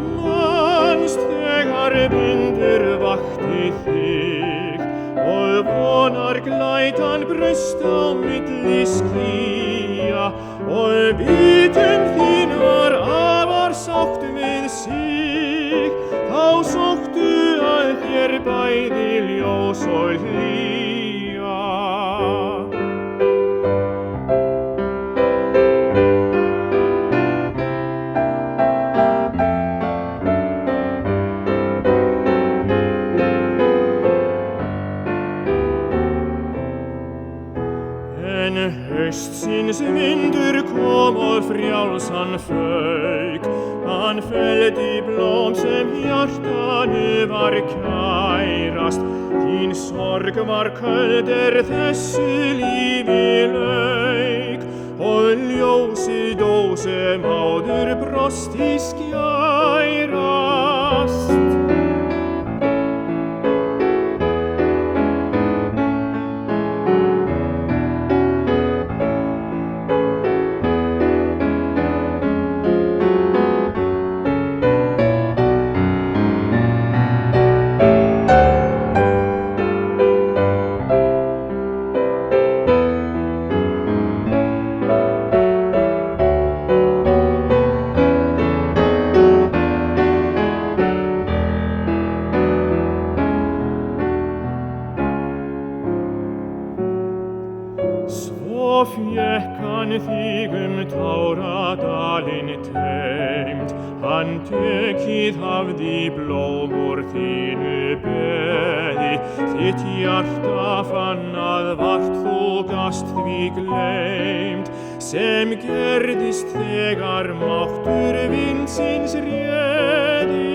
manst þegar vindur vakti þig og vonar glætan braust á milli skýja og vitum þín var afar sátt við sig, þá sóttu að þér bæði ljós og hlýja. En haustsins vindur kom og frjálsan fauk, hann felldi blóm sem hjartanu var kærast, þín sorg var köld þessu lífi lauk, og ljósið dó sem áður brosti skærast. Svo fékk hann þig táradalinn teymt, hann tekið hafði blóm úr þínu beði, þitt hjarta fann að vart þú gast því gleymt, sem gerðist þegar máttur vindsins réði.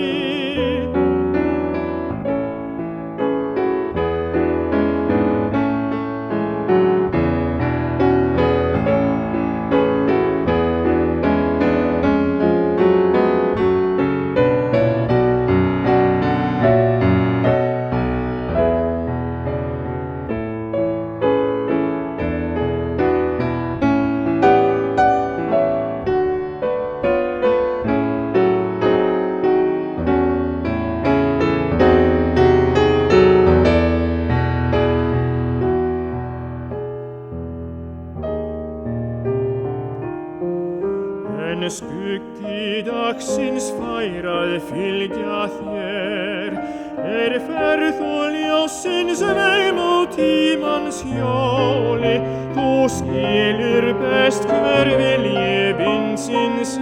En skuggi dagsins fær að fylgja þér, ferð og ljósins veim á tímans hjóli, þú skilur best hver vilji vindsins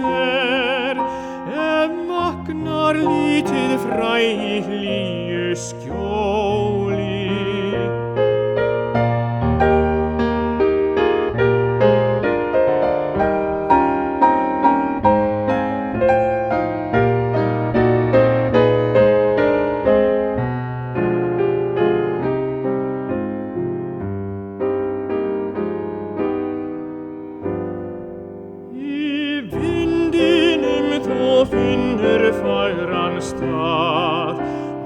magnar lítið fræ í hlýju skjóli. Finnur fagran stað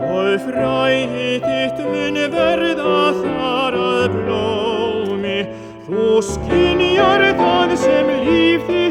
og fræði þitt mun verða þar að blómi, þú skynjar það sem líf þitt